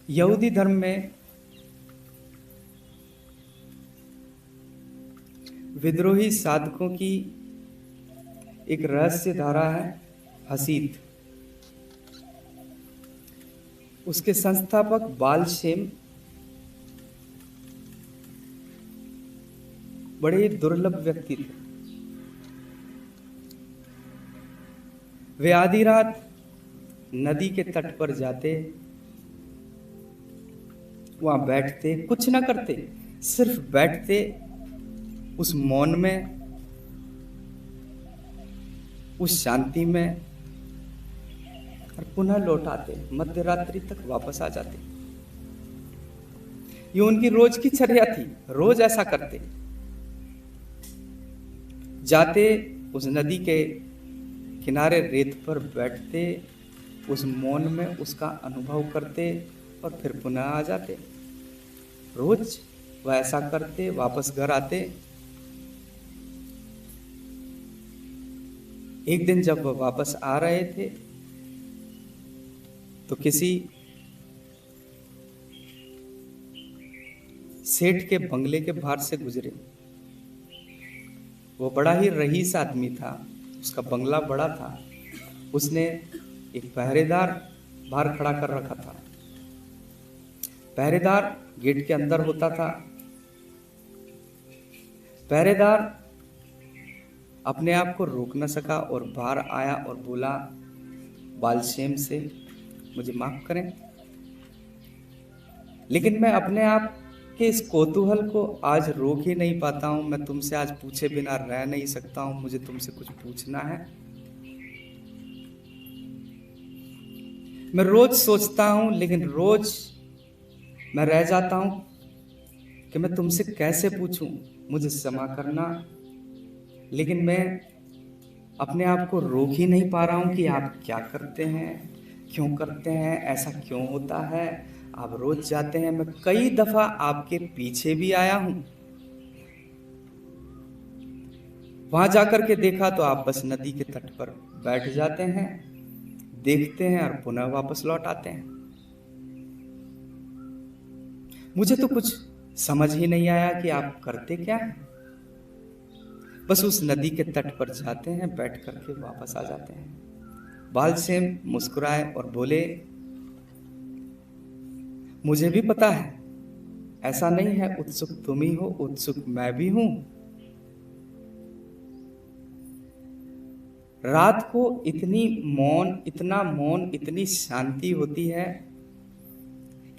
यहूदी धर्म में विद्रोही साधकों की एक रहस्य धारा है हसीद। उसके संस्थापक बाल शेम बड़े दुर्लभ व्यक्ति थे। वे आधी रात नदी के तट पर जाते, वहां बैठते, कुछ ना करते, सिर्फ बैठते उस मौन में, उस शांति में, और पुनः लौट आते, मध्य रात्रि तक वापस आ जाते। ये उनकी रोज की चर्या थी, रोज ऐसा करते। जाते, उस नदी के किनारे रेत पर बैठते, उस मौन में उसका अनुभव करते और फिर पुनः आ जाते। रोज वह ऐसा करते, वापस घर आते। एक दिन जब वह वापस आ रहे थे तो किसी सेठ के बंगले के बाहर से गुजरे। वो बड़ा ही रईस आदमी था, उसका बंगला बड़ा था। उसने एक पहरेदार बाहर खड़ा कर रखा था। पहरेदार गेट के अंदर होता था। पहरेदार अपने आप को रोक न सका और बाहर आया और बोला बालशेम से, मुझे माफ करें, लेकिन मैं अपने आप के इस कौतूहल को आज रोक ही नहीं पाता हूं। मैं तुमसे आज पूछे बिना रह नहीं सकता हूं। मुझे तुमसे कुछ पूछना है। मैं रोज सोचता हूं, लेकिन रोज मैं रह जाता हूं कि मैं तुमसे कैसे पूछूं। मुझे क्षमा करना, लेकिन मैं अपने आप को रोक ही नहीं पा रहा हूं कि आप क्या करते हैं, क्यों करते हैं, ऐसा क्यों होता है। आप रोज जाते हैं, मैं कई दफा आपके पीछे भी आया हूं। वहां जाकर के देखा तो आप बस नदी के तट पर बैठ जाते हैं, देखते हैं और पुनः वापस लौट आते हैं। मुझे तो कुछ समझ ही नहीं आया कि आप करते क्या हैं। बस उस नदी के तट पर जाते हैं, बैठ करके वापस आ जाते हैं। बालशेम मुस्कुराए और बोले, मुझे भी पता है, ऐसा नहीं है उत्सुक तुम ही हो, उत्सुक मैं भी हूं। रात को इतना मौन, इतनी शांति होती है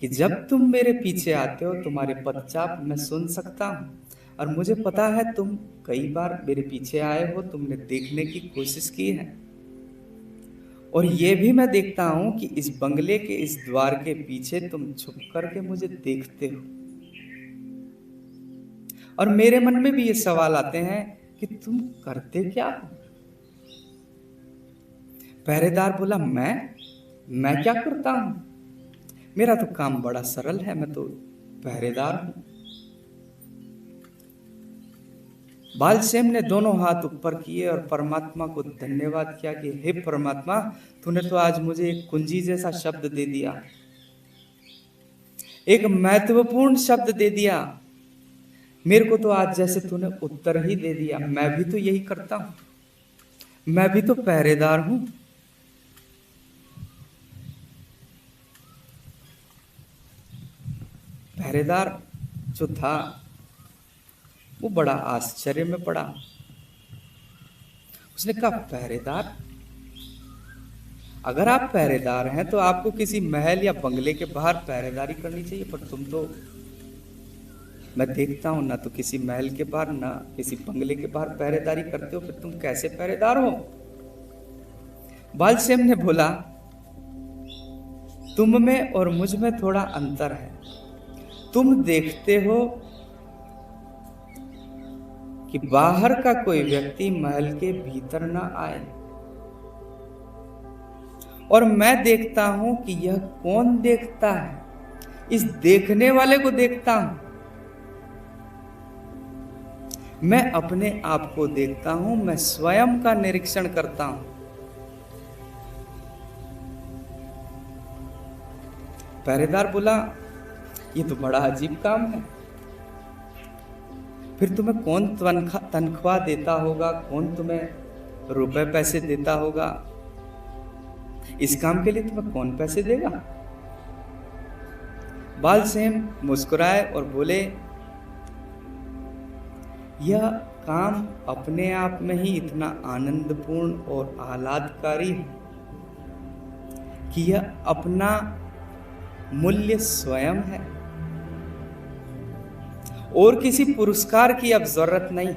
कि जब तुम मेरे पीछे आते हो, तुम्हारे पदचाप मैं सुन सकता हूं। और मुझे पता है तुम कई बार मेरे पीछे आए हो, तुमने देखने की कोशिश की है। और ये भी मैं देखता हूं कि इस बंगले के इस द्वार के पीछे तुम छुप करके मुझे देखते हो। और मेरे मन में भी ये सवाल आते हैं कि तुम करते क्या हो। पहरेदार बोला, मैं क्या करता हूं, मेरा तो काम बड़ा सरल है, मैं तो पहरेदार हूं। बालशेम ने दोनों हाथ ऊपर किए और परमात्मा को धन्यवाद किया कि हे परमात्मा, तूने तो आज मुझे एक कुंजी जैसा शब्द दे दिया, एक महत्वपूर्ण शब्द दे दिया। मेरे को तो आज जैसे तूने उत्तर ही दे दिया। मैं भी तो यही करता हूं, मैं भी तो पहरेदार हूं। पहरेदार जो था वो बड़ा आश्चर्य में पड़ा। उसने कहा, पहरेदार, अगर आप पहरेदार हैं तो आपको किसी महल या बंगले के बाहर पहरेदारी करनी चाहिए, पर तुम तो, मैं देखता हूं, ना तो किसी महल के बाहर ना किसी बंगले के बाहर पहरेदारी करते हो, फिर तुम कैसे पहरेदार हो। बालशेम ने बोला, तुम में और मुझ में थोड़ा अंतर है। तुम देखते हो कि बाहर का कोई व्यक्ति महल के भीतर ना आए, और मैं देखता हूं कि यह कौन देखता है, इस देखने वाले को देखता हूं। मैं अपने आप को देखता हूं, मैं स्वयं का निरीक्षण करता हूं। पहरेदार बोला, ये तो बड़ा अजीब काम है। फिर तुम्हें कौन तनख्वाह देता होगा, कौन तुम्हें रुपए पैसे देता होगा? इस काम के लिए तुम्हें कौन पैसे देगा? बालसेन मुस्कुराए और बोले, यह काम अपने आप में ही इतना आनंदपूर्ण और आह्लादकारी है कि यह अपना मूल्य स्वयं है और किसी पुरस्कार की अब जरूरत नहीं।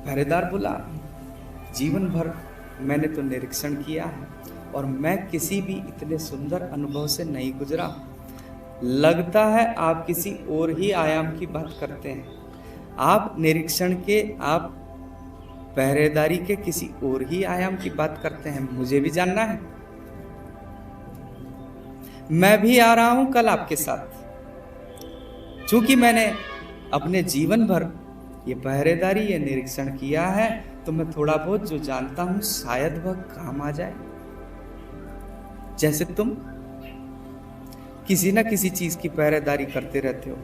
पहरेदार बोला, जीवन भर मैंने तो निरीक्षण किया है और मैं किसी भी इतने सुंदर अनुभव से नहीं गुजरा। लगता है आप किसी और ही आयाम की बात करते हैं। आप निरीक्षण के, आप पहरेदारी के किसी और ही आयाम की बात करते हैं। मुझे भी जानना है। मैं भी आ रहा हूं कल आपके साथ। चूंकि मैंने अपने जीवन भर ये पहरेदारी, ये निरीक्षण किया है, तो मैं थोड़ा बहुत जो जानता हूं शायद वह काम आ जाए। जैसे तुम किसी न किसी चीज की पहरेदारी करते रहते हो।